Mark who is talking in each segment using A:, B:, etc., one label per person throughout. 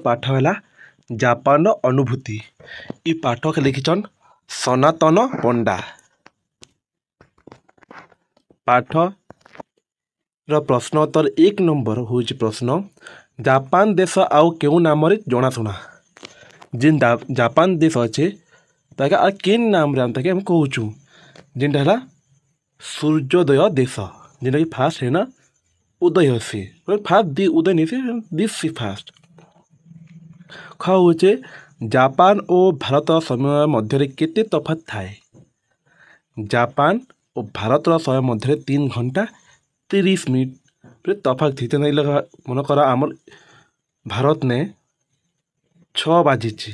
A: पाठ है जापान अनुभूति। इ पाठ के लिखिछन सनातन पंडा। पाठ प्रश्न उत्तर 1 नंबर हूँ प्रश्न जापान देश आउ क्यों नाम जनाशुना। जिन जापान देश अच्छे ताके आ केन नाम रे हम कहूँ जिनटा है सूर्योदय देश जिनटा कि फास्ट है ना उदय सी फास्ट दी उदय नहीं सी दिस सी फास्ट। ख होचे जापान और भारत समय मध्य केते तफात थाए। जापान और भारत समय मध्य 3 घंटा 30 मिनट तफात थी। मन कर आम भारत ने 6 बाजिची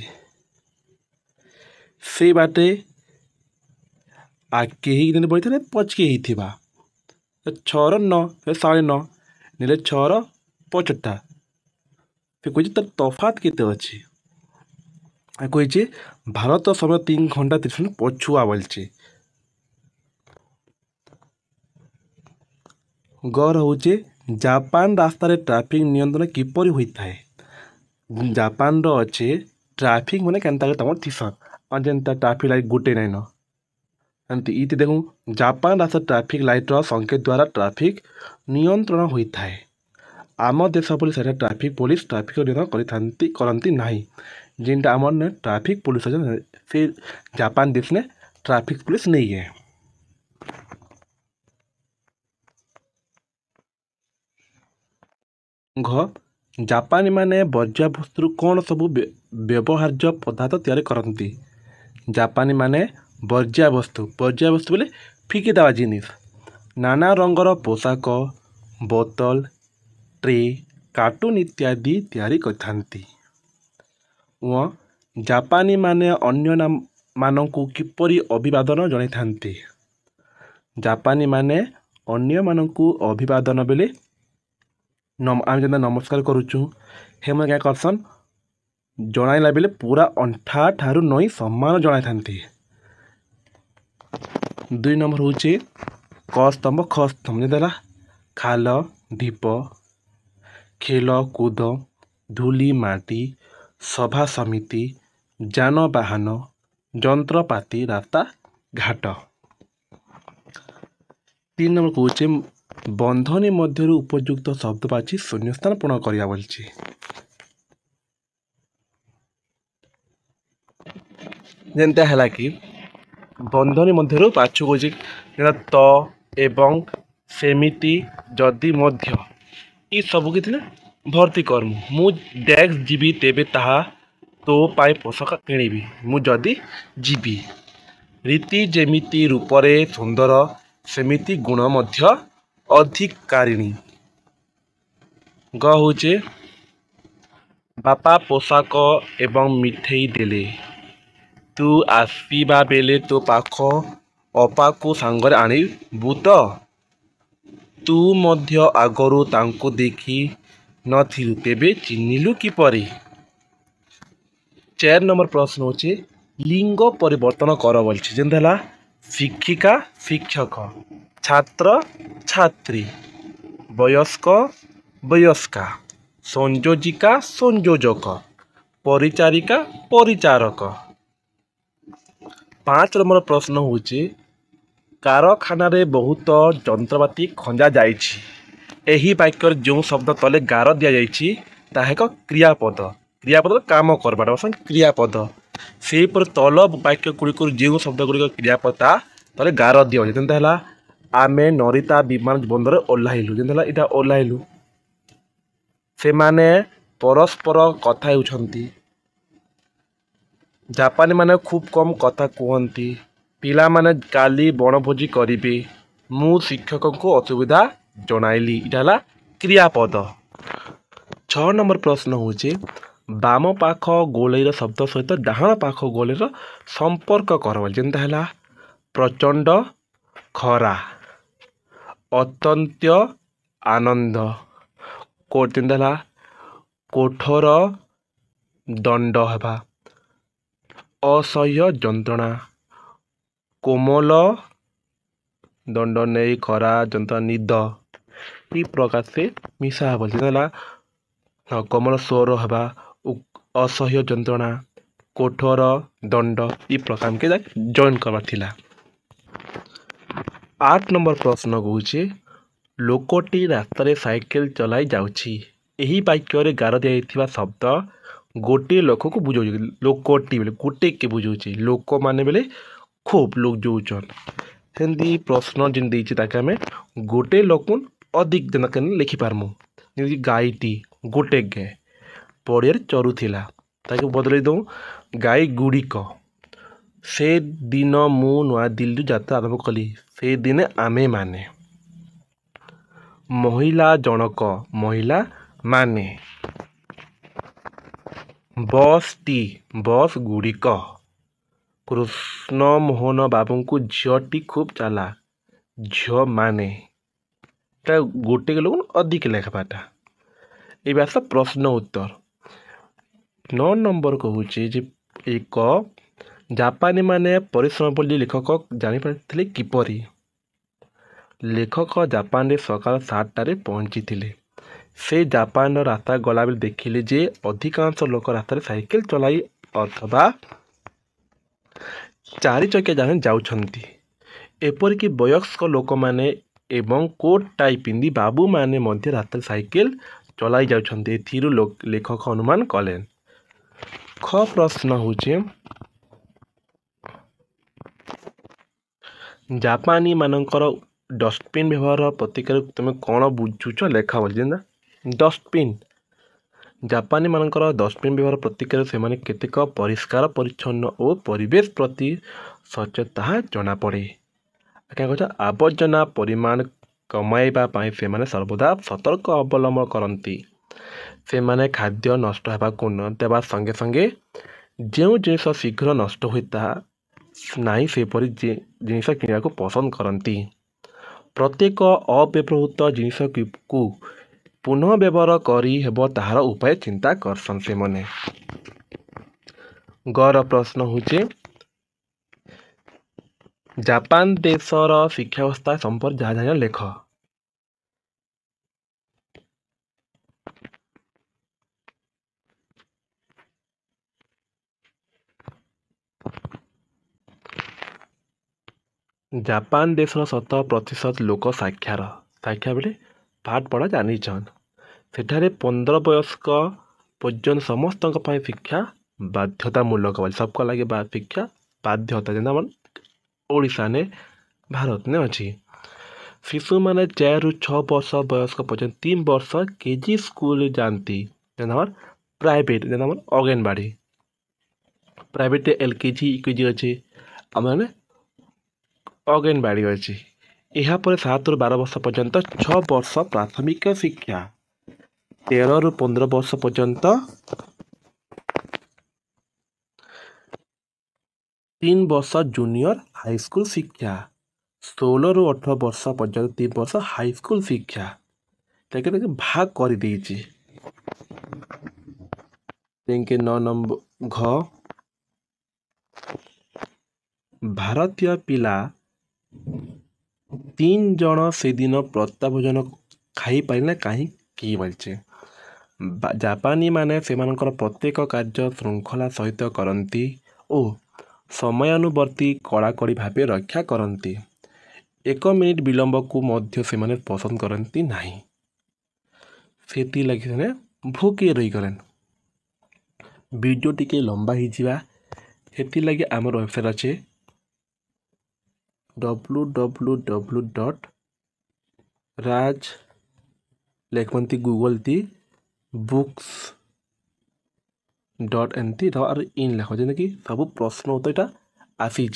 A: से बाटे आगे ही दिन बढ़ी पचके ही थी 6 9 9:30 नीले 6 5टा फिर कही तर तफात केते अच्छी कही भारत समय 3 घंटा 30 मिनट पछुआ बोलचे। ग रोचे जापान रास्तार ट्राफिक नियंत्रण किपरि होता है। जापान रो अच्छे ट्राफिक मैंने केनता तम थीसन और जेनता ट्राफिक लाइट गोटे नाइन एमती इति देखूँ जापान रास्ता ट्राफिक लाइटर संकेत द्वारा ट्राफिक नियंत्रण होता है। आम देश पुलिस ट्राफिक पुलिस ट्राफिक नियंत्रण करती नहीं जिनटा आम ने ट्राफिक पुलिस से जापान देश ने ट्राफिक पुलिस नहीं है। घ जापानी माने वर्ज्यवस्तु कौन सब व्यवहार्य पदार्थ तैयारी करती। जापानी माने वर्ज्यवस्तु बोले फिकी देवा जिनिस नाना रंगर पोशाक बोतल ट्रे कार्टून इत्यादि तैयारी करथांती। व जापानी माने अन्य मानकु किपरि अभिवादन जनाई थांती। जापानी माने अन्य मानकु अभिवादन बेले आम जेना नमस्कार करुचु हेम क्या करसन जनाइला बेले पूरा अंठा ठारू नई सम्मान जनाई थांती। 2 नंबर हूँ क स्तंभ ख स्तंभ जेला खाल ढीप खेल कूद धूली माटी सभा समिति जानवाहन जंत्रपाति रास्ता घाट। 3 नंबर कौचे बंधनी मध्य उपयुक्त शब्द बाची शून्यस्थान पूर्ण करिया बोलची। जेनता है कि बंधनी मध्य पाछु कौची त एवं सेमिति जदि मध्य ये सब कि भर्ती करमु मु डेक्स जीवी तेबे ताहा तो पाई पोषक किणीबी मु जदि जीवी रीति जेमिति रूपरे सुंदर सेमिति गुण मध्य अधिकारिणी। ग होचे बापा पोशाक एवं मिठेई देले तू आसवा बेले तो पाख अपा को सांगरे आनिबु तो तू मध्य आगरू तांको देखी नथिलु तेबे चिन्हिलु किपरि। 4 नंबर प्रश्न होचे लिंग परिवर्तन कर बोलछि जेनला शिक्षिका शिक्षक छात्र छात्री वयस्क वयस्का संयोजिका संयोजक परिचारिका परिचारक। 5 नंबर प्रश्न होचे कारखाना रे बहुत जंत्रपाति खंजा जाइछि एही वाक्यर जो शब्द तले गार दिया जाइछि ताहा एक क्रियापद क्रियापद काम करबाटा बसन क्रियापद से पर तल वाक्य गुड़िक जो शब्द गुड़िक क्रियापद तले गार दिया जेनता है आमे नरिता विमान बंदर ओह्लाइलु जेनता इटा ओह्लाइलु से माने परस्पर कथा हेउछंती। जापानी माने खूब कम कथा कहती पिला माने काली बनभोजी करिवे मु शिक्षक को असुविधा जनाइली इटा क्रियापद। 6 नंबर प्रश्न होचे बाम पाख गोलैर शब्द सहित डाहाण पाख गोलैर संपर्क कर जेनता है प्रचंड खरा अत्यंत आनंद जेनता कोठर दंड हेबा असह्य जंत्रणा कोमल दंड नहीं खरा जंत्रणा निद ई प्रकार से मिसा बोल कोमल स्वर हेबा असह्य जंत्रणा कठोर दंड इ प्रकार के जॉइन करवार थिला। 8 नंबर प्रश्न कहूचे लोकटी रास्तार साइकेल चलाई जाउछि एही वाक्य गार दिया शब्द गोटे लोक को बुझाऊ लोकटी बेले गोटे के बुझाऊे लोक माने बेले खूब लोक जोचन सेमती प्रश्न जिन देछि ताके हमें गोटे लोक अधिक दिन लिखिपारमु जमी गाईटी गोटे गाय पड़िया चरुला ताके बदल दऊँ गाई गुड़िक से दिन मु नुआ दिल्ली यात्रा आरंभ कली से दिने आमे माने महिला जनक महिला माने बस टी बस गुड़िक कृष्ण मोहन बाबू को झीटी खूब चला झील माने गोटे लोग अधिक लेखपाटा ये आस प्रश्न उत्तर। 9 नंबर कहूचे एक जापानी माने परिश्रम बोली लेखक जापारे किपरि लेखक जापान सकाल 7टारे पहुँची से जापान रास्ता गला बेले देखिले जे अधिकांश लोक रास्तार साइकेल चलाई अथवा 4 चकिया जान जाउछंती एपरिक वयस्क लोक माने एवं कोट टाई पिंधि बाबू माने मध्य रास्तार साइकेल चलाई जाउछंती एथिरु लेखक अनुमान कले। ख प्रश्न होचे जापानी मानकर डस्टबिन व्यवहार प्रतिकार तुम कौन बुझुच लेखा बोल डस्टबिन जापानी मानकर डस्टबिन व्यवहार प्रतिकार से माने केतेक परिष्कार परिच्छन्न और परिवेश प्रति सचेतता जना पड़े क्या कह आवर्जना परिमाण कमाइबा से माने सर्वदा सतर्क अवलंबन करती से माने खाद्य नष्ट होगा न देवा संगे संगे जो जिनिस शीघ्र नष्ट होता नहीं सेपरी जिनिस किणा को पसंद करती प्रत्येक अव्यवहृत जिनिस को पुनः व्यवहार करी हेबो ताहार उपाय चिंता करसन से मने। गर प्रश्न होचे जापान देशर शिक्षा व्यवस्था संपर्क जहाँ जहाँ लेख जापान देशर 70% लोक साक्षर साक्षर बेले पाठ पढ़ा जानिछन सेठारे 15 वयस्क पर्यंत समस्त शिक्षा बाध्यतामूलक सबका लगे शिक्षा बाध्यता जेना ओडिशा ने भारत ने अच्छी शिशु मैंने 4 ରୁ 6 वर्ष वयस्क पर्यंत 3 वर्ष केजी स्कूल जाती प्राइवेट जेना अंगनवाड़ी प्राइवेट एलकेजी यूकेजी अच्छे आम अंगनवाड़ी अच्छी यापर 7 ରୁ 12 वर्ष पर्यंत 6 वर्ष प्राथमिक शिक्षा 13 ରୁ 15 वर्ष पर्यंत 3 वर्ष जूनियर हाईस्कूल शिक्षा 16 ରୁ 18 वर्ष पर्यंत 3 वर्ष हाईस्कूल शिक्षा भाग कर 9 नंबर घ भारतीय पिला 3 जन से दिन प्रत्याभोजन खाई पारे कहीं बोलचे जापानी माने से प्रत्येक कार्य श्रृंखला सहित करती और समयानुवर्ती कड़ाकड़ी भाव रक्षा करती 1 मिनिट विलंब को मध्य से माने पसंद करती नहीं से लगे भूके रही गले वीडियो टिके लंबा ही से लगे आम वेबसाइट अच्छे www.raj लेखमती गूगल ती books.nt इन लेख जेन कि सब प्रश्न उत्तर आसी